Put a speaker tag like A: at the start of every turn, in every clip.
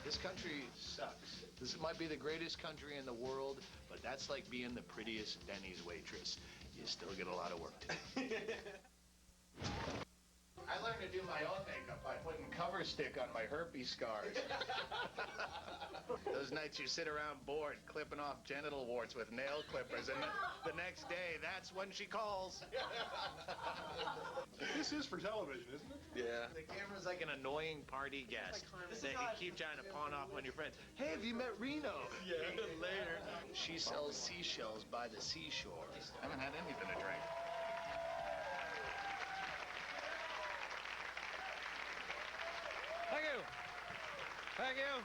A: This country sucks. This might be the greatest country in the world, but that's like being the prettiest Denny's waitress. You still get a lot of work to do. I learned to do my own makeup by putting cover stick on my herpes scars. Those nights you sit around bored, clipping off genital warts with nail clippers, and the next day, that's when she calls.
B: This is for television, isn't it?
A: Yeah. The camera's like an annoying party guest that you keep trying to pawn off on your friends. Hey, have you met Reno? Yeah. Later. She sells seashells by the seashore. I haven't had anything to drink.
C: Thank you. Thank you.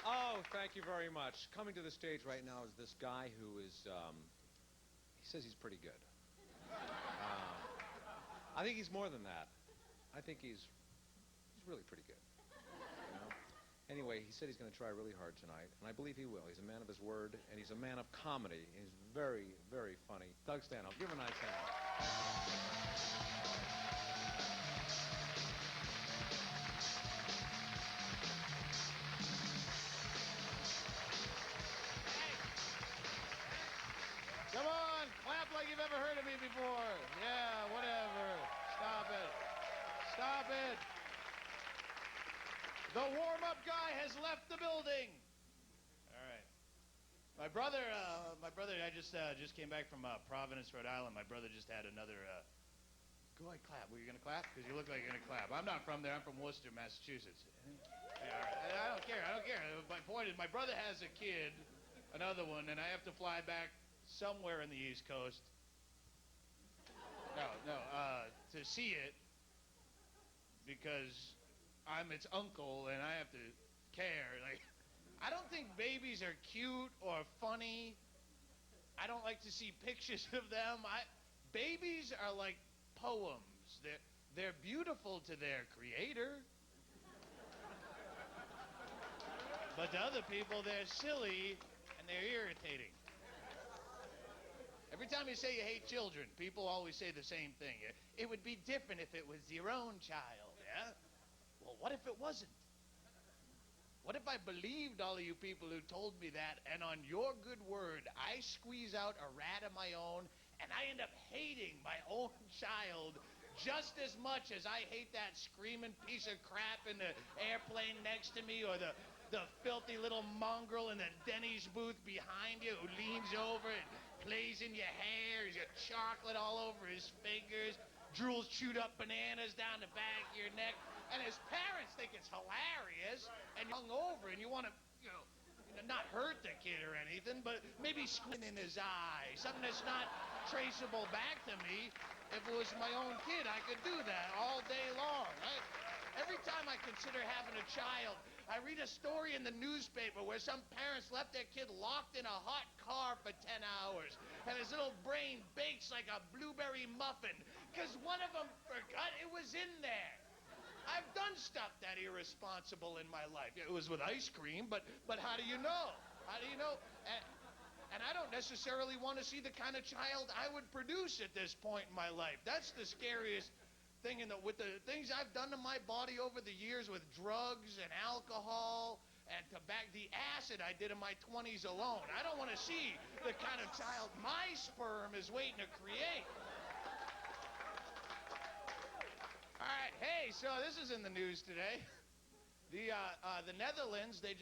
C: Oh, thank you very much. Coming to the stage right now is this guy who is, he says he's pretty good. I think he's more than that. I think he's really pretty good. You know? Anyway, he said he's going to try really hard tonight, and I believe he will. He's a man of his word, and he's a man of comedy. He's very, very funny. Doug Stanhope, give him a nice hand.
A: Come on, clap like you've ever heard of me before. Yeah, whatever. Stop it. Stop it. The warm-up guy has left the building. All right. My brother, I just came back from Providence, Rhode Island. My brother just had another. Go ahead, clap. Were you gonna clap? Because you look like you're gonna clap. I'm not from there. I'm from Worcester, Massachusetts. Yeah, all right. I don't care. My point is, my brother has a kid, another one, and I have to fly back somewhere in the East Coast. To see it because I'm its uncle and I have to care. Like, I don't think babies are cute or funny. I don't like to see pictures of them. Babies are like poems. They're beautiful to their creator. But to other people, they're silly and they're irritating. Every time you say you hate children, people always say the same thing. It would be different if it was your own child, yeah? Well, what if it wasn't? What if I believed all of you people who told me that, and on your good word, I squeeze out a rat of my own, and I end up hating my own child just as much as I hate that screaming piece of crap in the airplane next to me, or the filthy little mongrel in the Denny's booth behind you who leans over and plays in your hair. He's got chocolate all over his fingers, drools chewed up bananas down the back of your neck, and his parents think it's hilarious, and you're hung over, and you want to, not hurt the kid or anything, but maybe squint in his eye, something that's not traceable back to me. If it was my own kid, I could do that all day long. Every time I consider having a child, I read a story in the newspaper where some parents left their kid locked in a hot car for 10 hours, and his little brain bakes like a blueberry muffin because one of them forgot it was in there. I've done stuff that irresponsible in my life. It was with ice cream, but how do you know? How do you know? And I don't necessarily want to see the kind of child I would produce at this point in my life. That's the scariest thing with the things I've done to my body over the years with drugs and alcohol and tobacco, the acid I did in my 20s alone. I don't want to see the kind of child my sperm is waiting to create. All right, hey, so this is in the news today. The Netherlands, they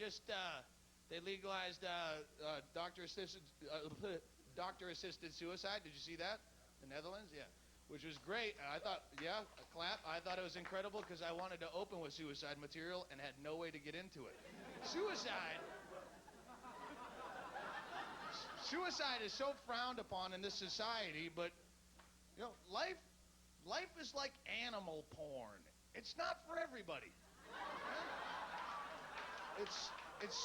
A: legalized doctor-assisted suicide. Did you see that? The Netherlands, yeah. Which was great. I thought, yeah, a clap. I thought it was incredible because I wanted to open with suicide material and had no way to get into it. Suicide is so frowned upon in this society, but life is like animal porn. It's not for everybody. It's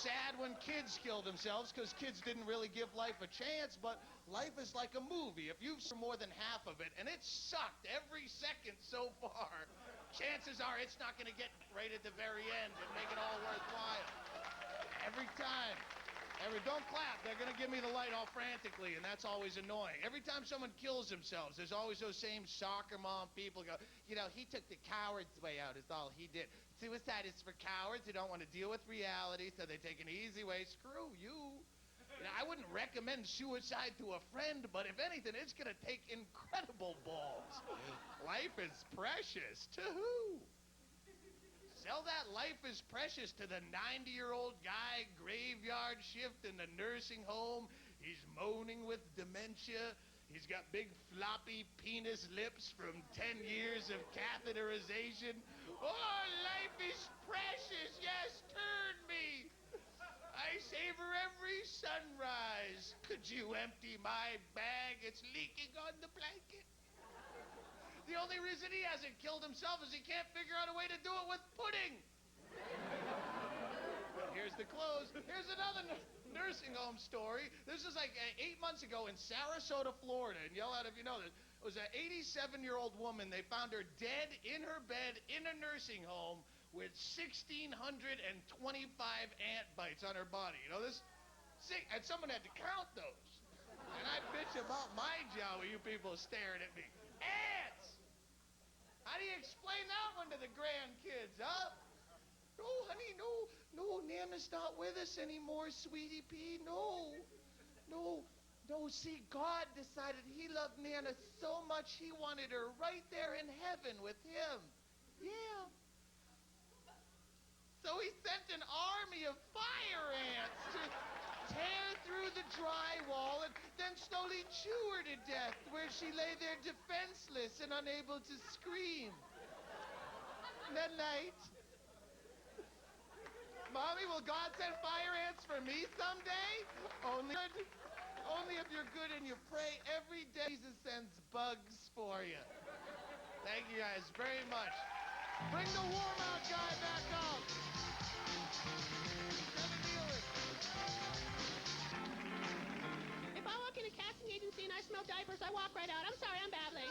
A: sad when kids kill themselves because kids didn't really give life a chance, but life is like a movie. If you've seen more than half of it, and it sucked every second so far, chances are it's not going to get right at the very end and make it all worthwhile. Every time. Don't clap. They're going to give me the light all frantically, and that's always annoying. Every time someone kills themselves, there's always those same soccer mom people go, you know, he took the coward's way out is all he did. Suicide is for cowards who don't want to deal with reality, so they take an easy way. Screw you. You know, I wouldn't recommend suicide to a friend, but if anything, it's going to take incredible balls. Life is precious. To who? Sell that life is precious to the 90-year-old guy, graveyard shift in the nursing home. He's moaning with dementia. He's got big floppy penis lips from 10 years of catheterization. Oh, life is precious. Yes, turn me. I savor every sunrise. Could you empty my bag? It's leaking on the blanket. The only reason he hasn't killed himself is he can't figure out a way to do it with pudding. Here's the close. Here's another nursing home story. This is like 8 months ago in Sarasota, Florida. And yell out if you know this. It was an 87-year-old woman. They found her dead in her bed in a nursing home with 1,625 ant bites on her body. You know this? And someone had to count those. And I bitch about my job with you people staring at me. Ants! How do you explain that one to the grandkids, huh? No, honey, no, Nana's not with us anymore, sweetie pea, no. See, God decided he loved Nana so much he wanted her right there in heaven with him. Yeah. So he sent an army of fire ants to tear through the drywall and then slowly chew her to death, where she lay there defenseless and unable to scream. That night, Mommy, will God send fire ants for me someday? Only if you're good and you pray every day Jesus sends bugs for you. Thank you guys very much. Bring the warm out guy back out.
D: If I walk in a casting agency and I smell diapers, I walk right out. I'm sorry, I'm babbling.